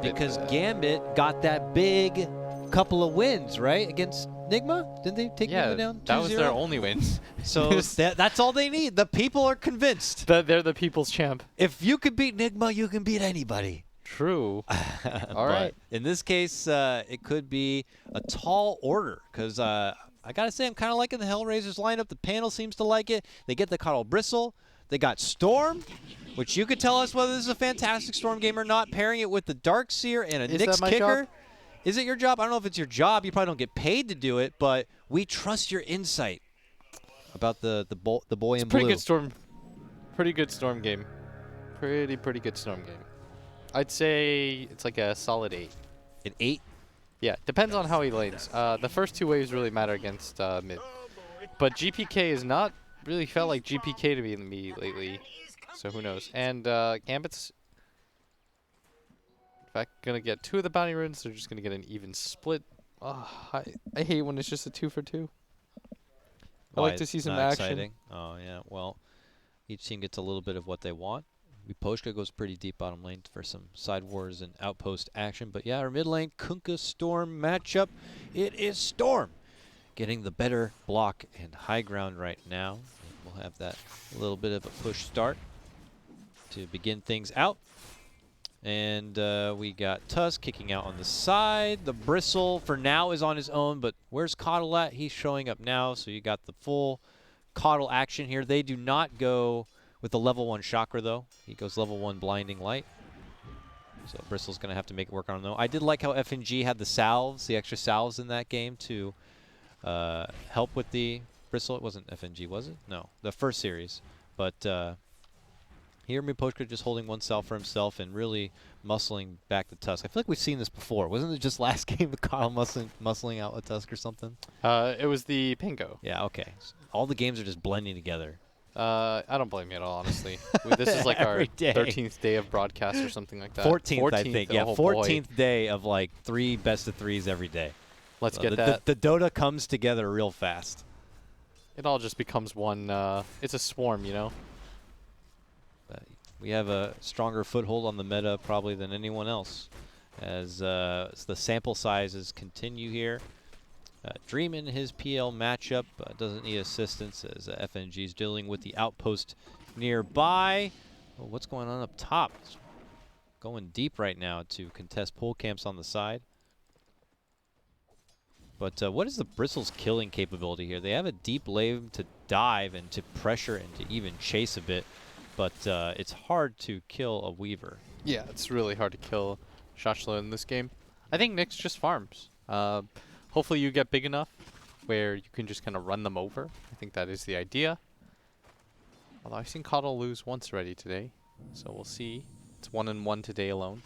Because Gambit got that big couple of wins, right, against Nigma? Didn't they take Nigma down 2-0? That was their only wins. So that's all they need. The people are convinced. They're the people's champ. If you can beat Nigma, you can beat anybody. True. All right. In this case, it could be a tall order because I got to say I'm kind of liking the HellRaisers lineup. The panel seems to like it. They get the Coddle Bristle. They got Storm, which you could tell us whether this is a fantastic Storm game or not, pairing it with the Darkseer and a Nyx kicker. Job? Is it your job? I don't know if it's your job. You probably don't get paid to do it, but we trust your insight about the boy in blue. Pretty good Storm. Pretty good Storm game. Pretty good Storm game. I'd say it's like a solid 8. An 8? Yeah, depends on how he lanes. The first 2 waves really matter against mid. But GPK has not really felt like GPK to me lately, so who knows. And Gambit's, in fact, going to get 2 of the bounty runes. They're just going to get an even split. Oh, I hate when it's just a 2 for 2. I like to see some action. Exciting. Oh, yeah. Well, each team gets a little bit of what they want. Poshka goes pretty deep bottom lane for some side wars and outpost action. But yeah, our mid lane, Kunkka Storm matchup. It is Storm getting the better block and high ground right now. We'll have that little bit of a push start to begin things out. And we got Tusk kicking out on the side. The Bristle for now is on his own, but where's Coddle at? He's showing up now, so you got the full Coddle action here. They do not go with the level 1 Chakra, though. He goes level 1 Blinding Light. So Bristle's going to have to make it work on him, though. I did like how FNG had the salves, the extra salves in that game to help with the Bristle. It wasn't FNG, was it? No, the first series. But here, Miposhka just holding one salve for himself and really muscling back the Tusk. I feel like we've seen this before. Wasn't it just last game with Kyle muscling out a Tusk or something? It was the Pingo. Yeah, okay. So all the games are just blending together. I don't blame you at all, honestly. This is like our 13th day of broadcast or something like that. 14th I think. Yeah, oh 14th day of like 3 best-of-3s every day. Let's get that. The Dota comes together real fast. It all just becomes one. It's a swarm, you know? We have a stronger foothold on the meta probably than anyone else as the sample sizes continue here. Dream in his PL matchup doesn't need assistance as FNG is dealing with the outpost nearby. Oh, what's going on up top? It's going deep right now to contest pull camps on the side. But what is the Bristle's killing capability here? They have a deep lane to dive and to pressure and to even chase a bit, but it's hard to kill a Weaver. Yeah, it's really hard to kill Shoshlo in this game. I think Nyx just farms. Hopefully you get big enough where you can just kind of run them over. I think that is the idea. Although I've seen Coddle lose once already today, so we'll see. It's 1-1 today alone.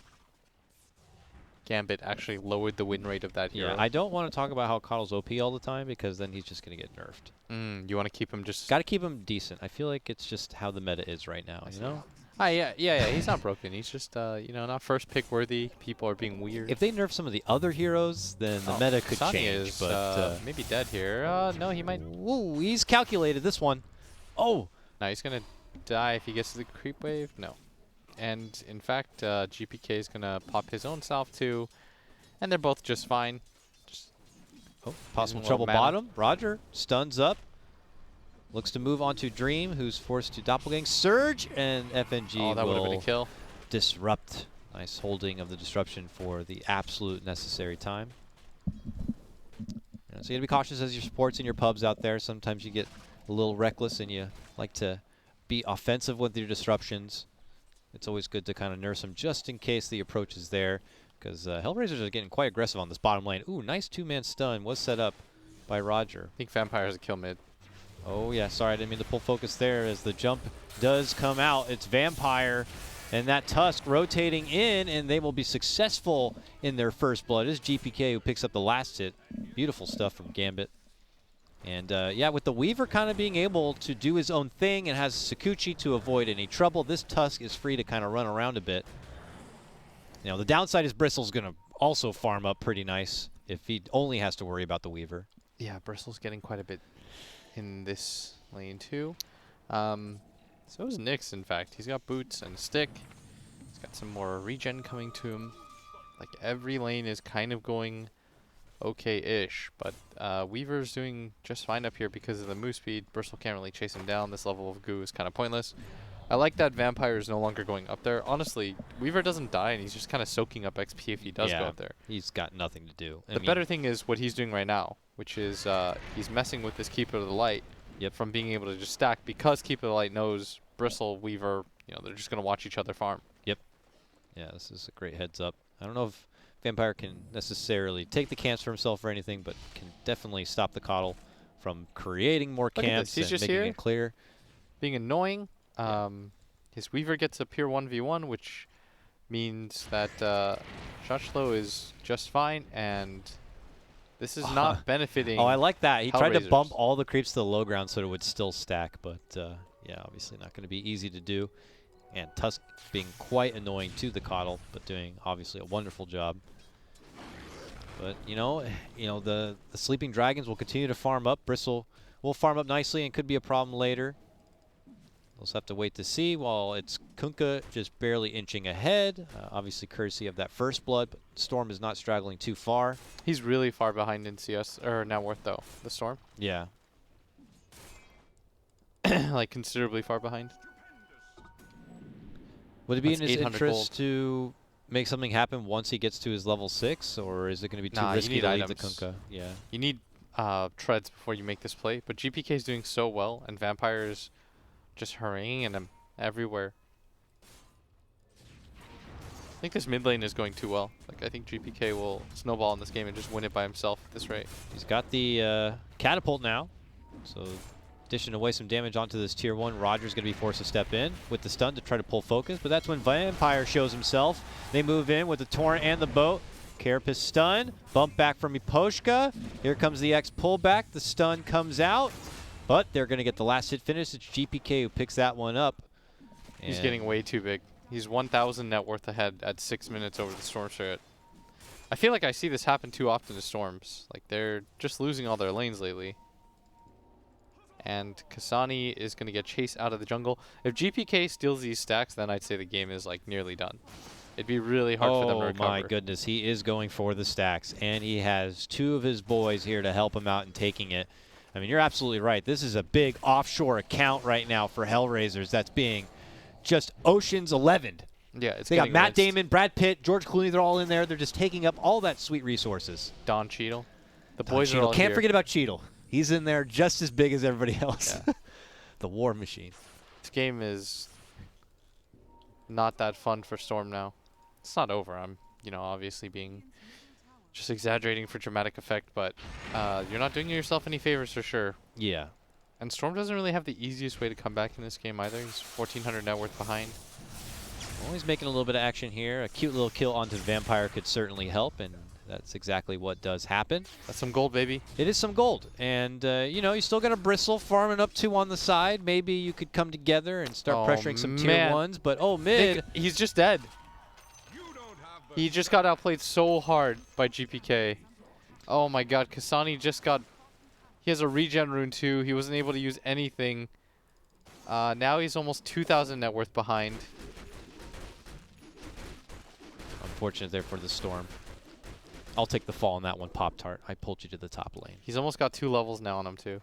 Gambit actually lowered the win rate of that hero. Yeah, I don't want to talk about how Coddle's OP all the time because then he's just going to get nerfed. You want to keep him just... Got to keep him decent. I feel like it's just how the meta is right now, you know? Yeah, he's not broken. He's just, you know, not first pick worthy. People are being weird. If they nerf some of the other heroes, then the meta could Sunny change. Is, but maybe dead here. No, he might... Ooh, he's calculated this one. Oh! No, he's going to die if he gets to the creep wave. No. And, in fact, GPK is going to pop his own self, too. And they're both just fine. Just possible trouble bottom. Roger stuns up. Looks to move on to Dream, who's forced to doppelgang Surge, and FNG that would have been a kill. Disrupt. Nice holding of the disruption for the absolute necessary time. So you gotta be cautious as your supports in your pubs out there. Sometimes you get a little reckless and you like to be offensive with your disruptions. It's always good to kind of nurse them just in case the approach is there, because HellRaisers are getting quite aggressive on this bottom lane. Ooh, nice 2-man stun was set up by Roger. I think Vampire has a kill mid. Oh, yeah, sorry, I didn't mean to pull focus there as the jump does come out. It's Vampire and that Tusk rotating in, and they will be successful in their first blood. It is GPK who picks up the last hit. Beautiful stuff from Gambit. And, yeah, with the Weaver kind of being able to do his own thing and has Sakuchi to avoid any trouble, this Tusk is free to kind of run around a bit. You know, the downside is Bristle's going to also farm up pretty nice if he only has to worry about the Weaver. Yeah, Bristle's getting quite a bit in this lane too. So is Nyx, in fact. He's got boots and a stick. He's got some more regen coming to him. Like every lane is kind of going okay-ish, but Weaver's doing just fine up here because of the move speed. Bristle can't really chase him down. This level of goo is kind of pointless. I like that Vampire is no longer going up there. Honestly, Weaver doesn't die, and he's just kind of soaking up XP if he does go up there. He's got nothing to do. The better thing is what he's doing right now, which is he's messing with this Keeper of the Light from being able to just stack, because Keeper of the Light knows Bristle, Weaver, they're just going to watch each other farm. Yep. Yeah, this is a great heads up. I don't know if Vampire can necessarily take the camps for himself or anything, but can definitely stop the Coddle from creating more camps and just making it clear. Being annoying. His Weaver gets a pure 1v1, which means that Shochlo is just fine, and this is not benefiting. Oh, I like that. He tried to HellRaisers. bump all the creeps to the low ground so it would still stack, but yeah, obviously not going to be easy to do. And Tusk being quite annoying to the Coddle, but doing obviously a wonderful job. But the Sleeping Dragons will continue to farm up. Bristle will farm up nicely and could be a problem later. We'll just have to wait to see, while it's Kunkka just barely inching ahead. Obviously courtesy of that first blood, but Storm is not straggling too far. He's really far behind in CS, or net worth though, the Storm. Yeah. Like considerably far behind. Would it be That's in his 800 interest gold. to make something happen once he gets to his level 6, or is it going to be too risky to leave the Kunkka? Yeah. You need treads before you make this play, but GPK is doing so well, and Vampire's just hurrying him everywhere. I think this mid lane is going too well. Like, I think GPK will snowball in this game and just win it by himself at this rate. He's got the catapult now, so dishing away some damage onto this tier 1. Roger's going to be forced to step in with the stun to try to pull focus, but that's when Vampire shows himself. They move in with the Torrent and the boat. Carapace stun, bump back from Miposhka. Here comes the X pullback. The stun comes out, but they're going to get the last hit finish. It's GPK who picks that one up. He's getting way too big. He's 1,000 net worth ahead at 6 minutes over the Storm Chariot. I feel like I see this happen too often to Storms. Like, they're just losing all their lanes lately. And Kasani is going to get chased out of the jungle. If GPK steals these stacks, then I'd say the game is like nearly done. It'd be really hard for them to recover. Oh my goodness, he is going for the stacks, and he has 2 of his boys here to help him out in taking it. I mean, you're absolutely right. This is a big offshore account right now for HellRaisers that's being just Ocean's 11'd. Yeah, it's They got Matt rinsed. Damon, Brad Pitt, George Clooney. They're all in there. They're just taking up all that sweet resources. Don Cheadle. The Don boys are Cheadle. all Can't here. forget about Cheadle. He's in there just as big as everybody else. Yeah. The war machine. This game is not that fun for Storm now. It's not over. I'm, obviously being just exaggerating for dramatic effect, but you're not doing yourself any favors for sure. Yeah. And Storm doesn't really have the easiest way to come back in this game either. He's 1,400 net worth behind. Well, he's making a little bit of action here. A cute little kill onto Vampire could certainly help, and that's exactly what does happen. That's some gold, baby. It is some gold. And, you still got a Bristle farming up 2 on the side. Maybe you could come together and start pressuring some tier 1s. But, mid. He's just dead. He just got outplayed so hard by GPK. Oh my god, Kasani just got... He has a regen rune too. He wasn't able to use anything. Now he's almost 2,000 net worth behind. Unfortunate there for the Storm. I'll take the fall on that one, Pop-Tart. I pulled you to the top lane. He's almost got 2 levels now on him too.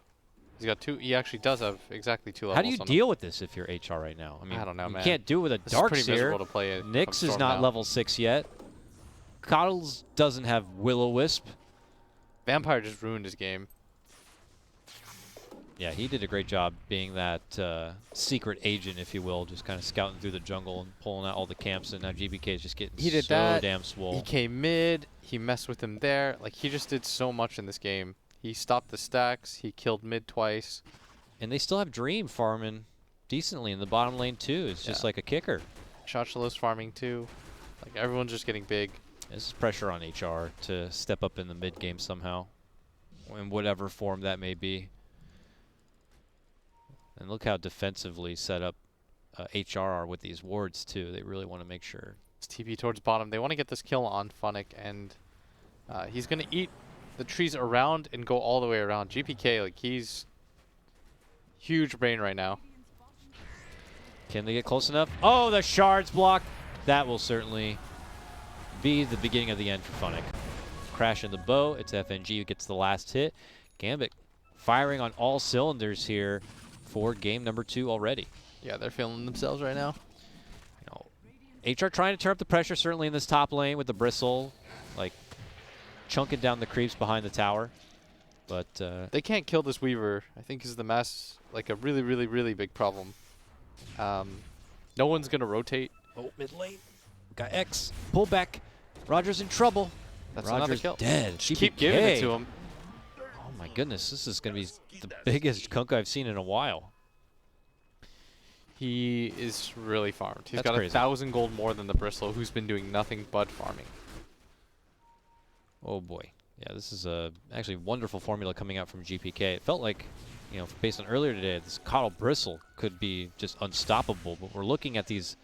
He's got 2. He actually does have exactly 2 levels. How do you on deal him. with this if you're HR right now? I mean, I don't know, you man. can't do it with a This is pretty Darkseer. miserable to play. Nyx is Storm not now. level 6 yet. Coddles doesn't have Will-O-Wisp. Vampire just ruined his game. Yeah, he did a great job being that secret agent, if you will, just kind of scouting through the jungle and pulling out all the camps, and now GBK is just getting He did so that. damn swole. He came mid. He messed with him there. Like, he just did so much in this game. He stopped the stacks. He killed mid twice. And they still have Dream farming decently in the bottom lane, too. It's just like a kicker. Shochlo's farming too. Like, everyone's just getting big. This is pressure on HR to step up in the mid game somehow, in whatever form that may be. And look how defensively set up HR are with these wards, too. They really want to make sure. It's TP towards bottom. They want to get this kill on Funnick, and he's going to eat the trees around and go all the way around. GPK, like, he's huge brain right now. Can they get close enough? Oh, the shards block. That will certainly be the beginning of the end for Funnick. Crash in the bow. It's FNG who gets the last hit. Gambit firing on all cylinders here for game number 2 already. Yeah, they're feeling themselves right now. HR trying to turn up the pressure, certainly in this top lane with the Bristle, like chunking down the creeps behind the tower. But they can't kill this Weaver. I think is the mass like a really, really, really big problem. No one's gonna rotate. oh, mid lane, got X, pull back. Rogers in trouble. That's another Rogers kill. dead. Keep giving it to him. Oh my goodness, this is gonna be the biggest Kunkka I've seen in a while. He is really farmed. He's That's got crazy. 1,000 gold more than the Bristle, who's been doing nothing but farming. Oh boy. Yeah, this is a actually wonderful formula coming out from GPK. It felt like, you know, based on earlier today, this Coddle Bristle could be just unstoppable. But we're looking at these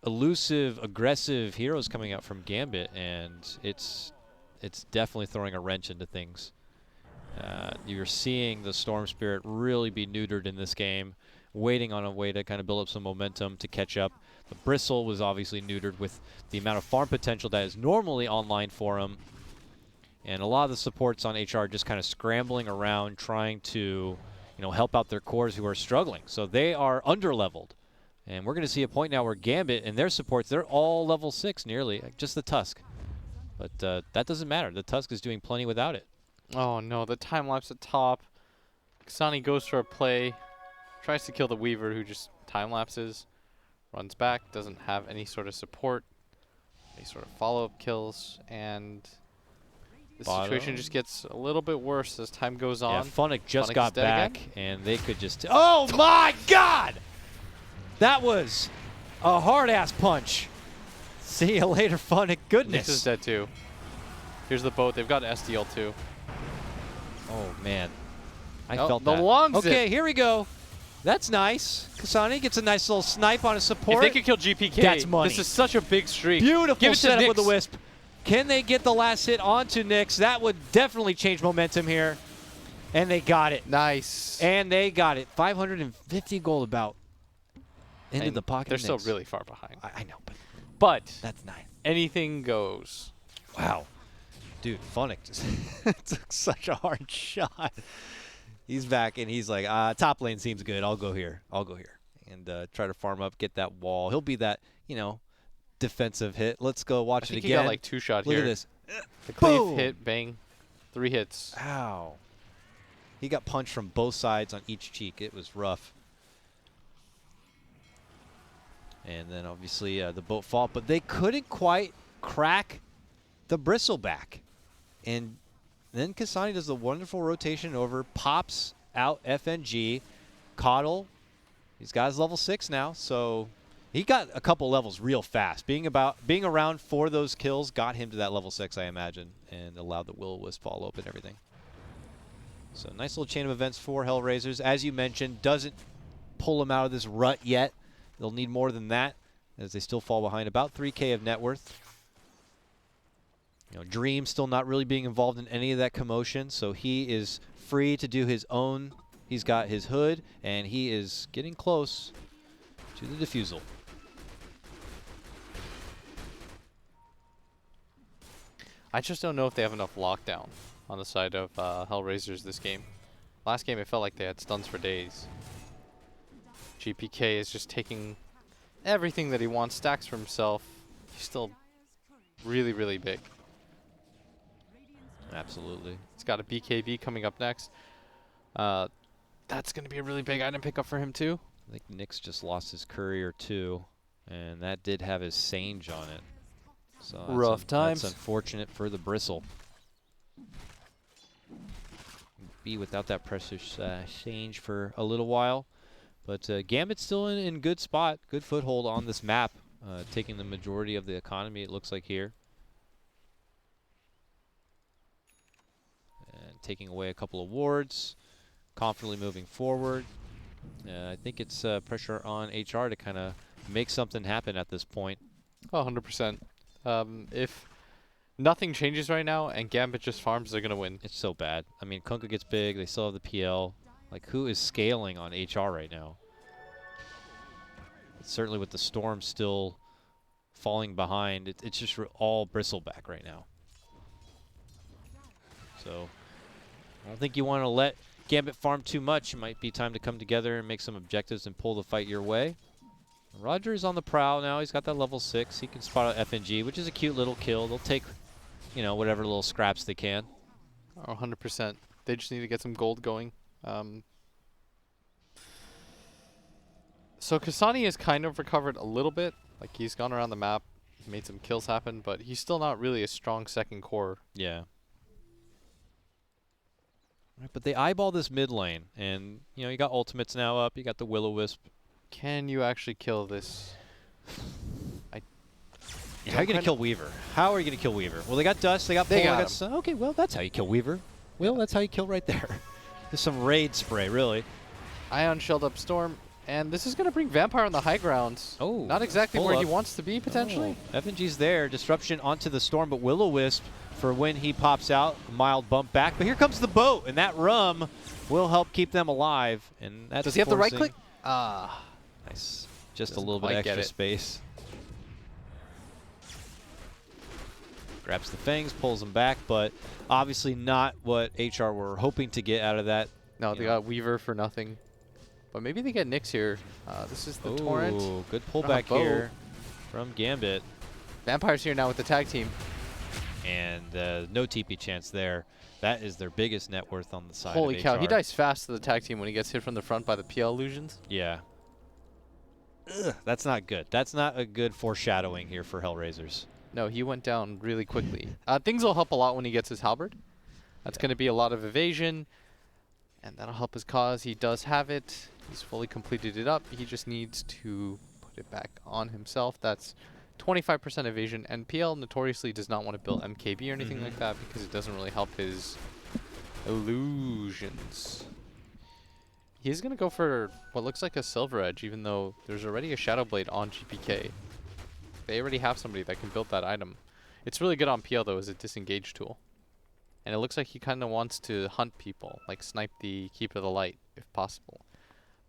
elusive, aggressive heroes coming out from Gambit, and it's definitely throwing a wrench into things. You're seeing the Storm Spirit really be neutered in this game, waiting on a way to kind of build up some momentum to catch up. The Bristle was obviously neutered with the amount of farm potential that is normally online for him. And a lot of the supports on HR just kind of scrambling around trying to, you know, help out their cores who are struggling. So they are underleveled. And we're going to see a point now where Gambit and their supports, they're all level 6 nearly, just the Tusk. But that doesn't matter. The Tusk is doing plenty without it. Oh no, the time lapse at top. Kasani goes for a play, tries to kill the Weaver who just time lapses, runs back, doesn't have any sort of support, any sort of follow-up kills, and the situation just gets a little bit worse as time goes on. Yeah, Funnick just Funnick got is dead back, again? and they could just... Oh my God! That was a hard-ass punch. See you later, Funnick. Goodness. This is dead too. Here's the boat. They've got SDL too. Oh, man. I Oh, felt the that. long zip. Okay, here we go. That's nice. Kasani gets a nice little snipe on his support. If they could kill GPK, that's money. this is such a big streak. Beautiful Give it to setup with the Nyx. Wisp. Can they get the last hit onto Nyx? That would definitely change momentum here. And they got it. Nice. And they got it. 550 gold about into And the pocket. they're of still Nyx. really far behind. I know, But that's nice. anything goes. Wow. Dude, Funnick just took such a hard shot. He's back, and he's like, top lane seems good. I'll go here. I'll go here. And try to farm up, get that wall. He'll be that, you know, defensive hit. Let's go watch it again. He got like 2 shot Look here. at this. The cleave Boom. hit, bang. 3 hits. Ow. He got punched from both sides on each cheek. It was rough. And then obviously the boat fought, but they couldn't quite crack the bristleback. And then Kasani does the wonderful rotation over, pops out FNG. Coddle, he's got his level 6 now, so he got a couple levels real fast. Being around for those kills got him to that level 6, I imagine, and allowed the Will-O-Wisp follow up and everything. So nice little chain of events for HellRaisers. As you mentioned, doesn't pull them out of this rut yet. They'll need more than that as they still fall behind about 3K of net worth. You know, Dream still not really being involved in any of that commotion, so he is free to do his own. He's got his hood, and he is getting close to the defusal. I just don't know if they have enough lockdown on the side of HellRaisers this game. Last game, it felt like they had stuns for days. GPK is just taking everything that he wants, stacks for himself. He's still really, really big. Absolutely. He's got a BKB coming up next. That's going to be a really big item pickup for him too. I think Nyx just lost his courier too, and that did have his Sange on it. So Rough times. That's unfortunate for the Bristle. Be without that precious Sange for a little while. But Gambit's still in good spot, good foothold on this map, taking the majority of the economy, it looks like here. And taking away a couple of wards, confidently moving forward. I think it's pressure on HR to kind of make something happen at this point. Oh, 100%. If nothing changes right now and Gambit just farms, they're going to win. It's so bad. I mean, Kunkka gets big, they still have the PL. Like, who is scaling on HR right now? Certainly with the Storm still falling behind. It's just all bristleback right now. So I don't think you want to let Gambit farm too much. It might be time to come together and make some objectives and pull the fight your way. Roger is on the prowl now. He's got that level 6. He can spot out FNG, which is a cute little kill. They'll take, you know, whatever little scraps they can. Oh, 100%. They just need to get some gold going. So Kasani has kind of recovered a little bit. Like, he's gone around the map, made some kills happen, but he's still not really a strong second core. Yeah. Right, but they eyeball this mid lane, and, you know, you got ultimates now up. You got the Will-O-Wisp. Can you actually kill this? How are you going to kill Weaver? How are you going to kill Weaver? Well, they got Dust, they got Pole, They got got Sun. Okay, well, that's how you kill Weaver. Will, that's how you kill right there. There's some raid spray, really. Ion shelled up Storm, and this is going to bring Vampire on the high grounds. Oh, not exactly full where up. he wants to be, potentially. Oh, FNG's there. Disruption onto the Storm, but Will-O-Wisp for when he pops out. Mild bump back, but here comes the boat, and that rum will help keep them alive. And that's Does he have the right forcing- click? Ah. Nice. Just a Doesn't little bit quite get extra it. space. Grabs the fangs, pulls them back, but obviously not what HR were hoping to get out of that. No, You they know. got Weaver for nothing. But maybe they get Nyx here. This is the Torrent. Ooh, good Don't pullback have bow. here from Gambit. Vampire's here now with the tag team. And no TP chance there. That is their biggest net worth on the side Holy of cow, HR. he dies fast to the tag team when he gets hit from the front by the PL illusions. Yeah. Ugh, that's not good. That's not a good foreshadowing here for HellRaisers. No, he went down really quickly. Things will help a lot when he gets his halberd. That's going to be a lot of evasion, and that'll help his cause. He does have it. He's fully completed it up. He just needs to put it back on himself. That's 25% evasion, and PL notoriously does not want to build MKB or anything like that because it doesn't really help his illusions. He's going to go for what looks like a Silver Edge, even though there's already a Shadow Blade on GPK. They already have somebody that can build that item. It's really good on PL, though, as a disengage tool. And it looks like he kind of wants to hunt people, like snipe the Keeper of the Light, if possible.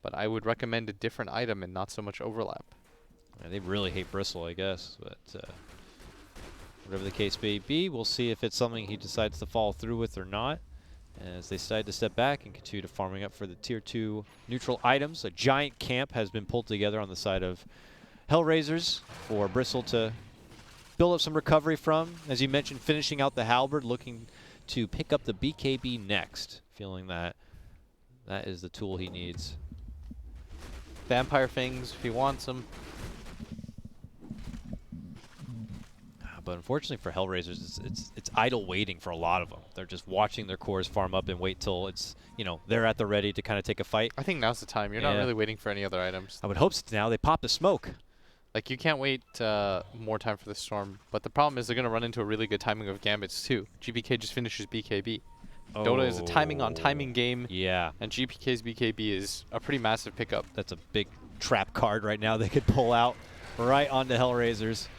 But I would recommend a different item and not so much overlap. Yeah, they really hate Bristle, I guess. But whatever the case may be, we'll see if it's something he decides to follow through with or not. As they decide to step back and continue to farming up for the Tier 2 neutral items. A giant camp has been pulled together on the side of HellRaisers for Bristle to build up some recovery from. As you mentioned, finishing out the halberd, looking to pick up the BKB next. Feeling that that is the tool he needs. Vampire Fangs, if he wants them. But unfortunately for HellRaisers, it's idle waiting for a lot of them. They're just watching their cores farm up and wait till it's, you know, they're at the ready to kind of take a fight. I think now's the time. You're not Yeah. really waiting for any other items. I would hope so now. They pop the smoke. Like, you can't wait more time for the Storm. But the problem is they're going to run into a really good timing of Gambits, too. GPK just finishes BKB. Dota is a timing on timing game. Yeah. And GPK's BKB is a pretty massive pickup. That's a big trap card right now they could pull out right onto HellRaisers.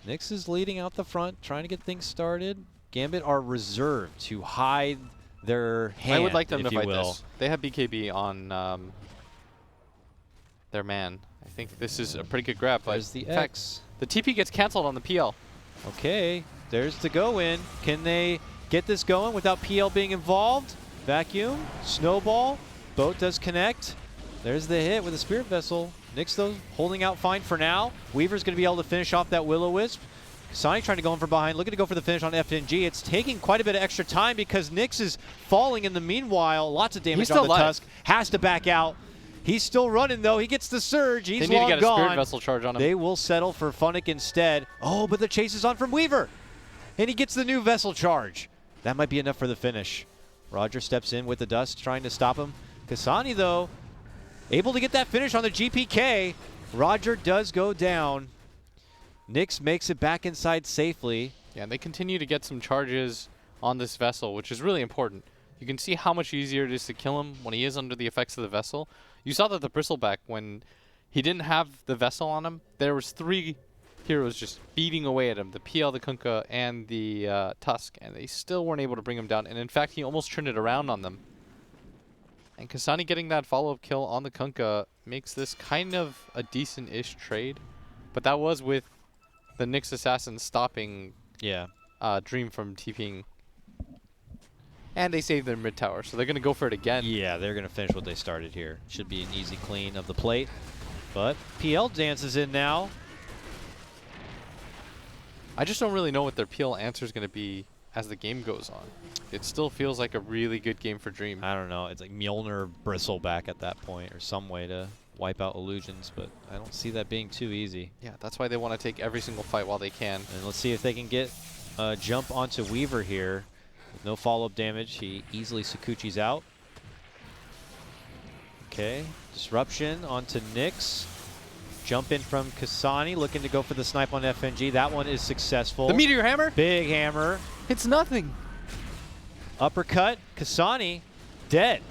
Nyx is leading out the front, trying to get things started. Gambit are reserved to hide their hand, I would like them if to you fight will. this. They have BKB on their man. I think this is a pretty good grab. There's the in fact, X. the TP gets canceled on the PL. Okay, there's the go-in. Can they get this going without PL being involved? Vacuum, snowball, boat does connect. There's the hit with a Spirit Vessel. Nyx, though, holding out fine for now. Weaver's going to be able to finish off that Will-O-Wisp. Sonic trying to go in from behind, looking to go for the finish on FNG. It's taking quite a bit of extra time because Nyx is falling in the meanwhile. Lots of damage He's on still the alive. Tusk. Has to back out. He's still running, though. He gets the surge. He's They need to long get a gone. Spirit Vessel charge on him. They will settle for Funnick instead. Oh, but the chase is on from Weaver. And he gets the new Vessel charge. That might be enough for the finish. Roger steps in with the Dust, trying to stop him. Kasani, though, able to get that finish on the GPK. Roger does go down. Nyx makes it back inside safely. Yeah, and they continue to get some charges on this Vessel, which is really important. You can see how much easier it is to kill him when he is under the effects of the Vessel. You saw that the Bristleback, when he didn't have the Vessel on him, there was 3 heroes just beating away at him, the PL, the Kunkka, and the Tusk, and they still weren't able to bring him down. And in fact, he almost turned it around on them. And Kasani getting that follow-up kill on the Kunkka makes this kind of a decent-ish trade. But that was with the Nyx Assassin stopping Yeah. Dream from TPing. And they saved their mid tower, so they're going to go for it again. Yeah, they're going to finish what they started here. Should be an easy clean of the plate. But PL dances in now. I just don't really know what their PL answer is going to be as the game goes on. It still feels like a really good game for Dream. I don't know. It's like Mjolnir Bristleback at that point or some way to wipe out illusions, but I don't see that being too easy. Yeah, that's why they want to take every single fight while they can. And let's see if they can get a jump onto Weaver here. With no follow-up damage, he easily Sakuchi's out. Okay, disruption onto Nyx. Jump in from Kasani, looking to go for the snipe on FNG. That one is successful. The Meteor Hammer? Big hammer. It's nothing. Uppercut, Kasani, dead.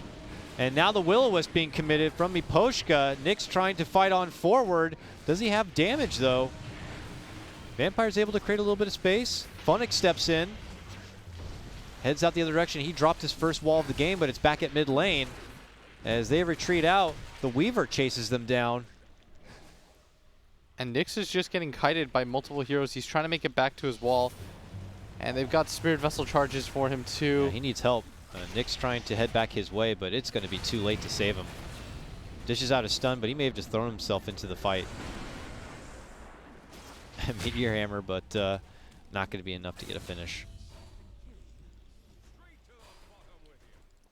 And now the Will-O-Wisp being committed from Miposhka. Nyx trying to fight on forward. Does he have damage, though? Vampire's able to create a little bit of space. Funix steps in. Heads out the other direction. He dropped his first wall of the game, but it's back at mid lane. As they retreat out, the Weaver chases them down. And Nyx is just getting kited by multiple heroes. He's trying to make it back to his wall. And they've got Spirit Vessel charges for him, too. Yeah, he needs help. Nyx trying to head back his way, but it's going to be too late to save him. Dishes out a stun, but he may have just thrown himself into the fight. Meteor Hammer, but not going to be enough to get a finish.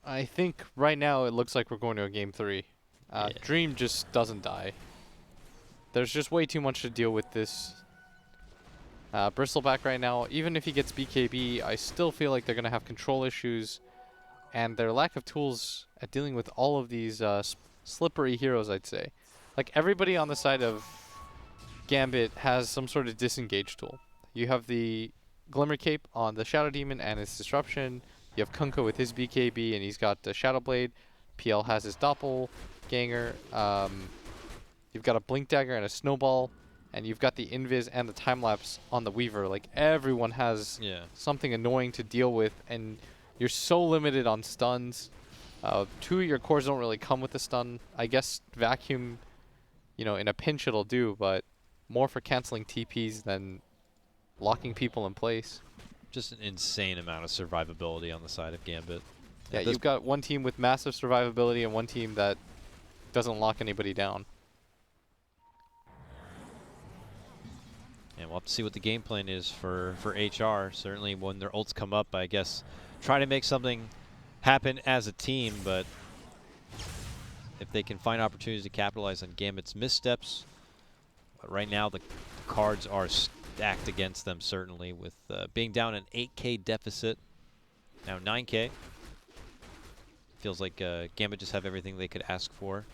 I think right now it looks like we're going to a game 3. Yeah. Dream just doesn't die. There's just way too much to deal with this Bristleback right now. Even if he gets BKB, I still feel like they're going to have control issues. And their lack of tools at dealing with all of these slippery heroes, I'd say. Like, everybody on the side of Gambit has some sort of disengage tool. You have the Glimmer Cape on the Shadow Demon and its Disruption. You have Kunkka with his BKB, and he's got the Shadow Blade. PL has his Doppelganger. You've got a Blink Dagger and a Snowball. And you've got the Invis and the Time-Lapse on the Weaver. Like, everyone has something annoying to deal with, and you're so limited on stuns. 2 of your cores don't really come with a stun. I guess Vacuum, you know, in a pinch it'll do, but more for canceling TPs than locking people in place. Just an insane amount of survivability on the side of Gambit. Yeah, you've got one team with massive survivability and one team that doesn't lock anybody down. And we'll have to see what the game plan is for HR. Certainly when their ults come up, I guess, try to make something happen as a team, but if they can find opportunities to capitalize on Gambit's missteps, but right now the cards are stacked against them, certainly, with being down an 8K deficit, now 9K. Feels like Gambit just have everything they could ask for.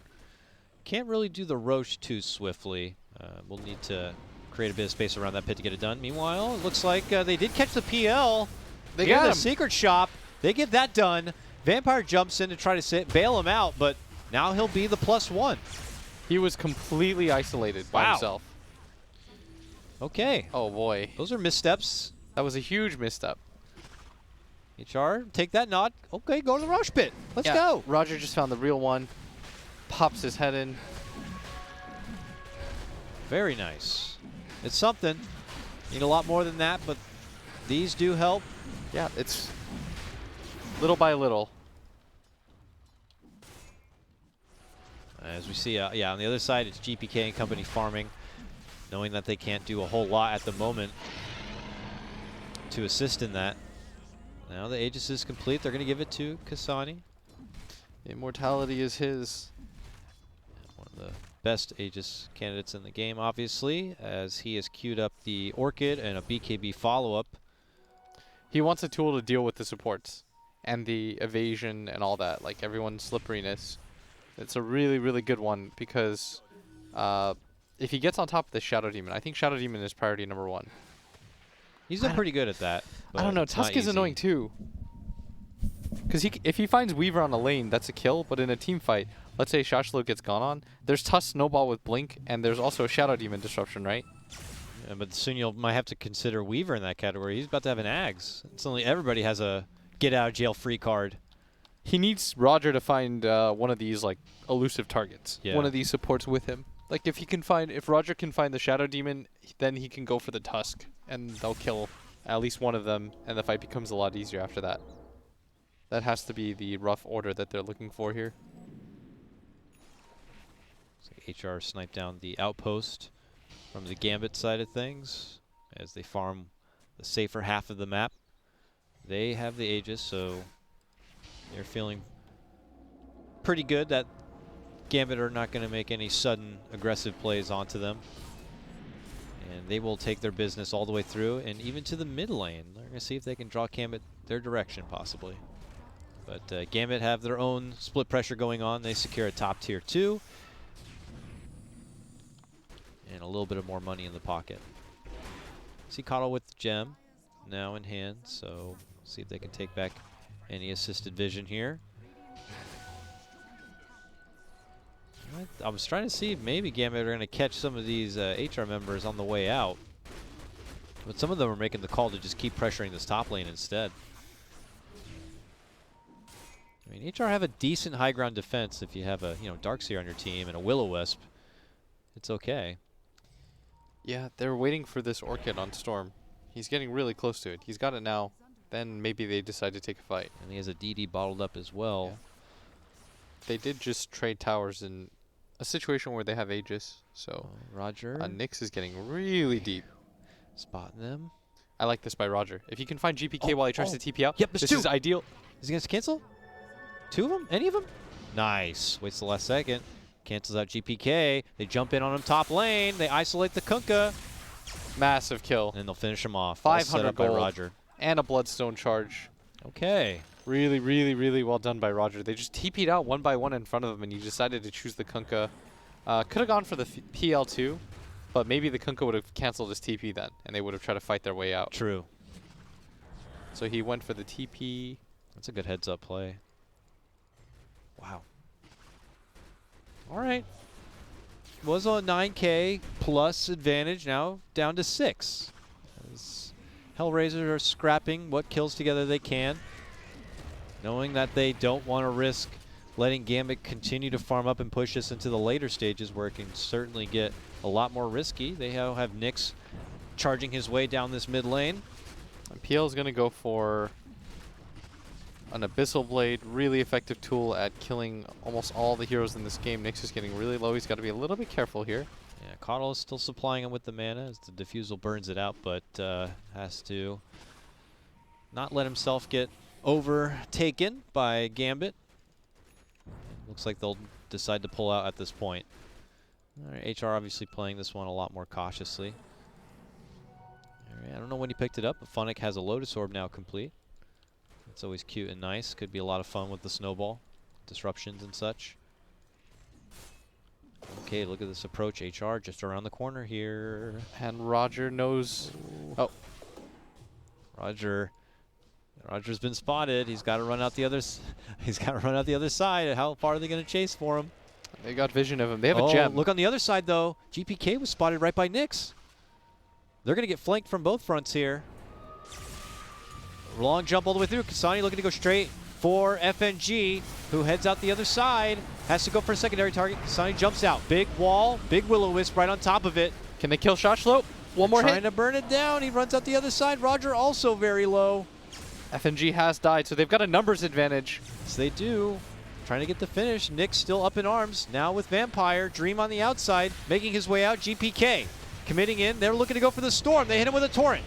Can't really do the Roche too swiftly. We'll need to create a bit of space around that pit to get it done. Meanwhile, it looks like they did catch the PL. They got the him. secret shop. They get that done. Vampire jumps in to try to bail him out, but now he'll be the +1. He was completely isolated by himself. Okay. Oh boy. Those are missteps. That was a huge misstep. HR, take that nod. Okay, go to the Roche pit. Let's go. Roger just found the real one. Pops his head in. Very nice. It's something. Need a lot more than that, but these do help. Yeah, it's little by little. As we see, yeah, on the other side, it's GPK and company farming, knowing that they can't do a whole lot at the moment to assist in that. Now the Aegis is complete. They're going to give it to Kasani. Immortality is his. One of the best Aegis candidates in the game, obviously, as he has queued up the Orchid and a BKB follow-up. He wants a tool to deal with the supports and the evasion and all that, like everyone's slipperiness. It's a really, really good one because if he gets on top of the Shadow Demon, I think Shadow Demon is priority #1. He's done pretty good at that. I don't know. Tusk is annoying too. Because if he finds Weaver on a lane, that's a kill. But in a team fight, let's say Shashlo gets gone on, there's Tusk Snowball with Blink, and there's also a Shadow Demon disruption, right? Yeah, but soon you might have to consider Weaver in that category. He's about to have an Ags. Suddenly everybody has a get-out-of-jail-free card. He needs Roger to find one of these like elusive targets. Yeah. One of these supports with him. Like if Roger can find the Shadow Demon, then he can go for the Tusk, and they'll kill at least one of them, and the fight becomes a lot easier after that. That has to be the rough order that they're looking for here. So HR sniped down the outpost from the Gambit side of things as they farm the safer half of the map. They have the Aegis, so they're feeling pretty good that Gambit are not going to make any sudden aggressive plays onto them. And they will take their business all the way through and even to the mid lane. They're going to see if they can draw Gambit their direction, possibly. But Gambit have their own split pressure going on. They secure a top tier 2. And a little bit of more money in the pocket. See Coddle with the gem now in hand, so see if they can take back any assisted vision here. I was trying to see if maybe Gambit are going to catch some of these HR members on the way out. But some of them are making the call to just keep pressuring this top lane instead. I mean, HR have a decent high ground defense if you have a Darkseer on your team and a Will-O-Wisp. It's okay. Yeah, they're waiting for this Orchid on Storm. He's getting really close to it. He's got it now. Then maybe they decide to take a fight. And he has a DD bottled up as well. Yeah. They did just trade towers in a situation where they have Aegis. So Roger. Nyx is getting really deep. Spotting them. I like this by Roger. If he can find GPK while he tries to TP out, yep, this is ideal. Is he going to cancel? 2 of them? Any of them? Nice. Waits the last second. Cancels out GPK. They jump in on him top lane. They isolate the Kunkka. Massive kill. And they'll finish him off. 500 by gold. Roger. And a Bloodstone charge. Okay. Really, really, really well done by Roger. They just TP'd out one by one in front of him, and he decided to choose the Kunkka. Could have gone for the PL2, but maybe the Kunkka would have canceled his TP then, and they would have tried to fight their way out. True. So he went for the TP. That's a good heads-up play. Wow. All right. Was a 9K plus advantage, now down to 6. As HellRaisers are scrapping what kills together they can, knowing that they don't want to risk letting Gambit continue to farm up and push us into the later stages where it can certainly get a lot more risky. They now have Nyx charging his way down this mid lane. And PL is going to go for an Abyssal Blade, really effective tool at killing almost all the heroes in this game. Nyx is getting really low. He's got to be a little bit careful here. Yeah, Coddle is still supplying him with the mana as the Diffusal burns it out, but has to not let himself get overtaken by Gambit. Looks like they'll decide to pull out at this point. All right, HR obviously playing this one a lot more cautiously. All right, I don't know when he picked it up, but Funnick has a Lotus Orb now complete. It's always cute and nice. Could be a lot of fun with the snowball, disruptions and such. Okay, look at this approach. HR just around the corner here. And Roger knows. Oh. Roger's been spotted. He's got to run out the other. He's got to run out the other side. How far are they going to chase for him? They got vision of him. They have a gem. Look on the other side though. GPK was spotted right by Nyx. They're going to get flanked from both fronts here. Long jump all the way through. Kasani looking to go straight for FNG, who heads out the other side. Has to go for a secondary target. Kasani jumps out. Big wall, big Will-O-Wisp right on top of it. Can they kill Shot Slope? One more hit. Trying to burn it down. He runs out the other side. Roger also very low. FNG has died, so they've got a numbers advantage. Yes, they do. Trying to get the finish. Nyx still up in arms. Now with Vampire. Dream on the outside, making his way out. GPK committing in. They're looking to go for the Storm. They hit him with a Torrent.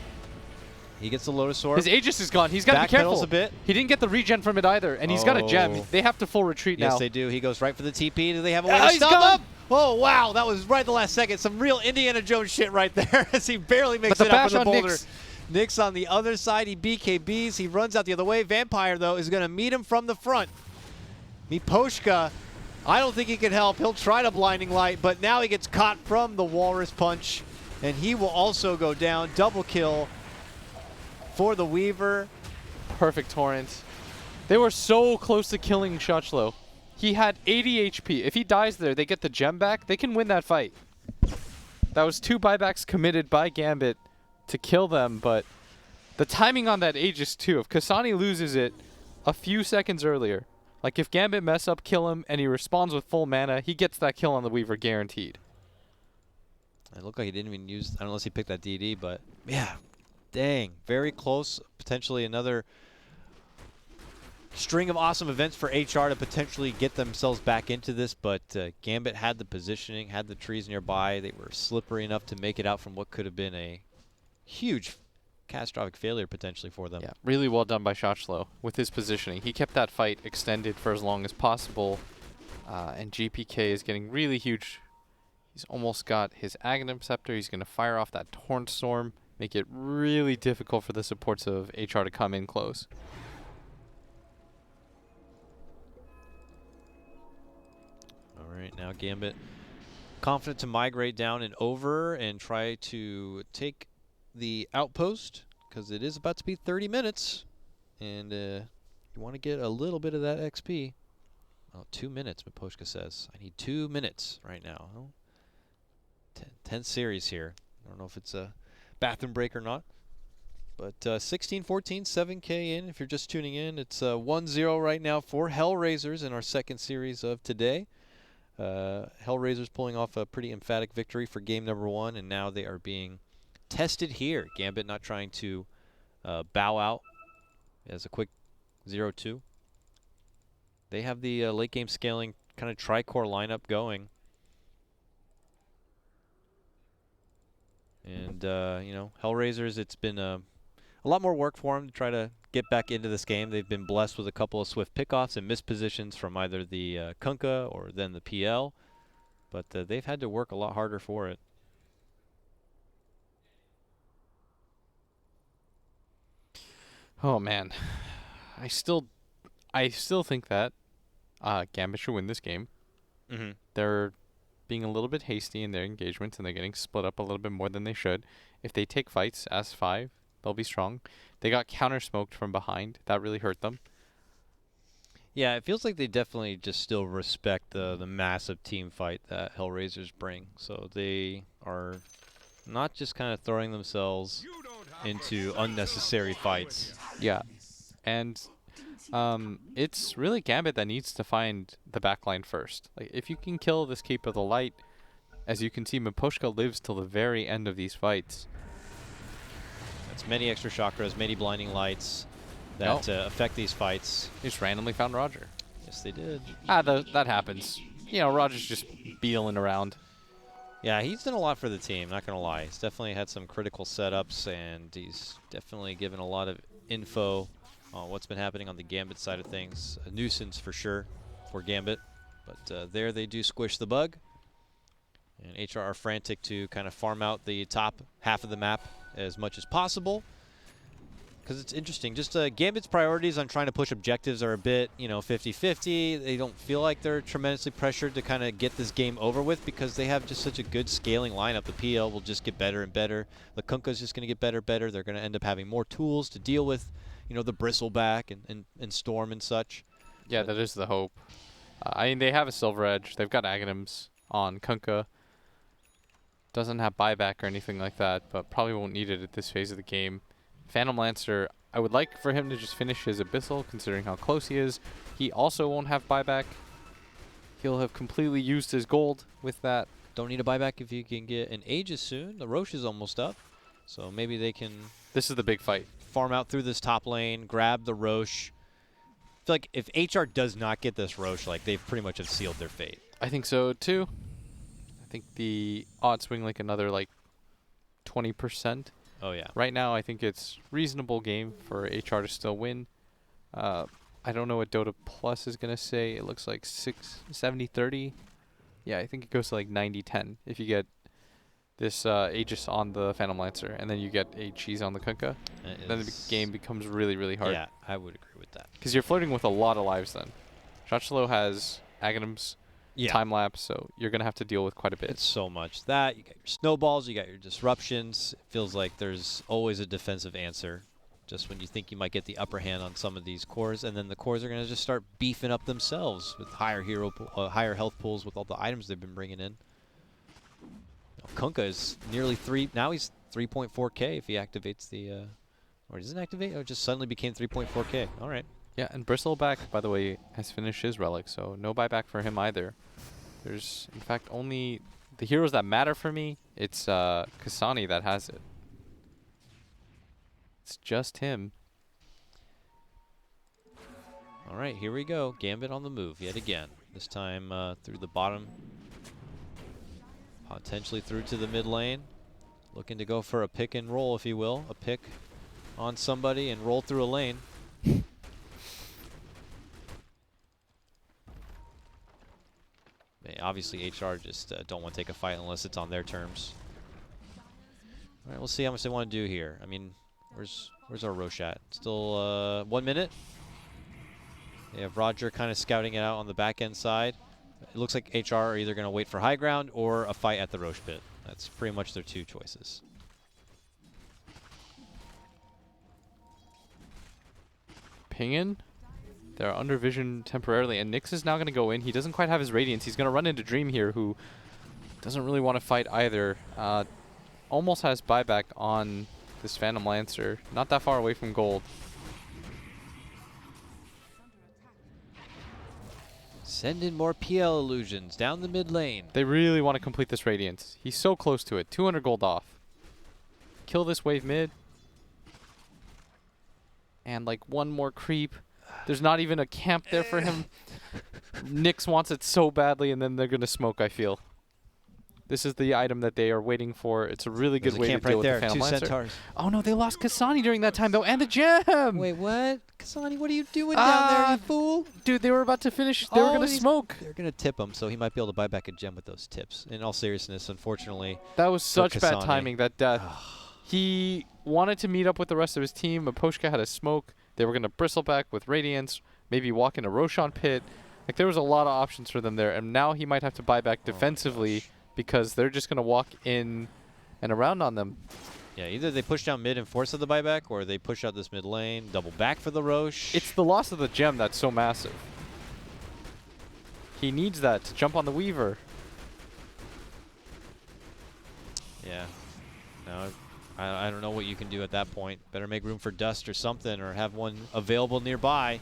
He gets the Lotus Orb. His Aegis is gone. He's got to be careful. A bit. He didn't get the regen from it either, and he's got a gem. They have to full retreat now. Yes, they do. He goes right for the TP. Do they have a way to stop him? Oh, wow. That was right at the last second. Some real Indiana Jones shit right there as he barely makes it up from the boulder. Nyx on the other side. He BKBs. He runs out the other way. Vampire, though, is going to meet him from the front. Miposhka, I don't think he can help. He'll try to Blinding Light, but now he gets caught from the Walrus Punch, and he will also go down. Double kill for the Weaver. Perfect Torrent. They were so close to killing Shochlo. He had 80 HP. If he dies there, they get the gem back. They can win that fight. That was 2 buybacks committed by Gambit to kill them, but the timing on that Aegis too. If Kasani loses it a few seconds earlier, like if Gambit mess up, kill him, and he responds with full mana, he gets that kill on the Weaver guaranteed. It looked like he didn't even use, unless he picked that DD, but yeah, dang, very close. Potentially another string of awesome events for HR to potentially get themselves back into this, but Gambit had the positioning, had the trees nearby. They were slippery enough to make it out from what could have been a huge catastrophic failure potentially for them. Yeah, really well done by Shochlow with his positioning. He kept that fight extended for as long as possible, and GPK is getting really huge. He's almost got his Aghanim Scepter. He's going to fire off that Torrent Storm, make it really difficult for the supports of HR to come in close. All right, now Gambit confident to migrate down and over and try to take the outpost, because it is about to be 30 minutes, and you want to get a little bit of that XP. Oh, 2 minutes, Miposhka says. I need 2 minutes right now. Well, 10 series here. I don't know if it's a bathroom break or not. But 16-14, 7K in. If you're just tuning in, it's 1-0 right now for HellRaisers in our second series of today. HellRaisers pulling off a pretty emphatic victory for game number 1, and now they are being tested here. Gambit not trying to bow out as a quick 0-2. They have the late game scaling kind of tri-core lineup going. And, you know, HellRaisers, it's been a lot more work for them to try to get back into this game. They've been blessed with a couple of swift pickoffs and missed positions from either the Kunkka or then the PL. But they've had to work a lot harder for it. Oh man, I still think that Gambit should win this game. They're being a little bit hasty in their engagements, and they're getting split up a little bit more than they should. If they take fights as 5, they'll be strong. They got counter-smoked from behind. That really hurt them. Yeah, it feels like they definitely just still respect the massive team fight that HellRaisers bring. So they are not just kind of throwing themselves into unnecessary fights. Yeah, and it's really Gambit that needs to find the backline first. Like, if you can kill this Cape of the Light, as you can see, Miposhka lives till the very end of these fights. That's many extra chakras, many blinding lights that affect these fights. They just randomly found Roger. Yes, they did. That happens. You know, Roger's just beeling around. Yeah, he's done a lot for the team, not going to lie. He's definitely had some critical setups, and he's definitely given a lot of info on what's been happening on the Gambit side of things. A nuisance for sure for Gambit, but there they do squish the bug. And HR are frantic to kind of farm out the top half of the map as much as possible. Because it's interesting, just Gambit's priorities on trying to push objectives are a bit, you know, 50-50. They don't feel like they're tremendously pressured to kind of get this game over with, because they have just such a good scaling lineup. The PL will just get better and better. The Kunkka's just going to get better and better. They're going to end up having more tools to deal with, you know, the Bristleback and Storm and such. Yeah, that is the hope. I mean, they have a Silver Edge. They've got Aghanims on Kunkka. Doesn't have buyback or anything like that, but probably won't need it at this phase of the game. Phantom Lancer, I would like for him to just finish his Abyssal, considering how close he is. He also won't have buyback. He'll have completely used his gold with that. Don't need a buyback if you can get an Aegis soon. The Roche is almost up, so maybe they can... This is the big fight. Farm out through this top lane, grab the Roche. I feel like if HR does not get this Roche, like, they pretty much have sealed their fate. I think so, too. I think the odds swing like another, like, 20%. Oh, yeah. Right now, I think it's reasonable game for HR to still win. I don't know what Dota Plus is going to say. It looks like 70-30. Yeah, I think it goes to like 90-10 if you get this Aegis on the Phantom Lancer, and then you get a cheese on the Kunkka. Then the game becomes really, really hard. Yeah, I would agree with that. Because you're flirting with a lot of lives then. Shochlow has Aghanims, time lapse, so you're going to have to deal with quite a bit. It's so much. That, you got your snowballs, you got your disruptions. It feels like there's always a defensive answer just when you think you might get the upper hand on some of these cores, and then the cores are going to just start beefing up themselves with higher higher health pools with all the items they've been bringing in. Kunkka is nearly 3, now he's 3.4k if he activates the, or doesn't activate, or just suddenly became 3.4k. All right. Yeah, and Bristleback, by the way, has finished his relic, so no buyback for him either. There's, in fact, only the heroes that matter for me It's Kasani that has it. It's just him. All right, here we go. Gambit on the move yet again. This time through the bottom. Potentially through to the mid lane. Looking to go for a pick and roll, if you will. A pick on somebody and roll through a lane. Obviously, HR just don't want to take a fight unless it's on their terms. All right, we'll see how much they want to do here. I mean, where's our Roche at? Still 1 minute. They have Roger kind of scouting it out on the back end side. It looks like HR are either going to wait for high ground or a fight at the Roche pit. That's pretty much their two choices. Pingin. They're under vision temporarily, and Nyx is now going to go in. He doesn't quite have his Radiance. He's going to run into Dream here, who doesn't really want to fight either. Almost has buyback on this Phantom Lancer. Not that far away from gold. Send in more PL illusions down the mid lane. They really want to complete this Radiance. He's so close to it. 200 gold off. Kill this wave mid. And like one more creep. There's not even a camp there for him. Nyx wants it so badly, and then they're going to smoke, I feel. This is the item that they are waiting for. It's a really good way to deal with the Phantom Lancer. Centaurs. Oh no, they lost Kasani during that time though, and the gem! Wait, what? Kasani, what are you doing down there, you fool? Dude, they were about to finish. They were going to smoke. They're going to tip him, so he might be able to buy back a gem with those tips. In all seriousness, unfortunately. That was such bad Kasani. timing, that death. He wanted to meet up with the rest of his team, but Poshka had a smoke. They were going to bristle back with Radiance, maybe walk into Roshan pit. Like, there was a lot of options for them there, and now he might have to buy back defensively because they're just going to walk in and around on them. Yeah, either they push down mid and force the buyback, or they push out this mid lane, double back for the Roche. It's the loss of the gem that's so massive. He needs that to jump on the Weaver. Yeah. No, I don't know what you can do at that point. Better make room for dust or something, or have one available nearby.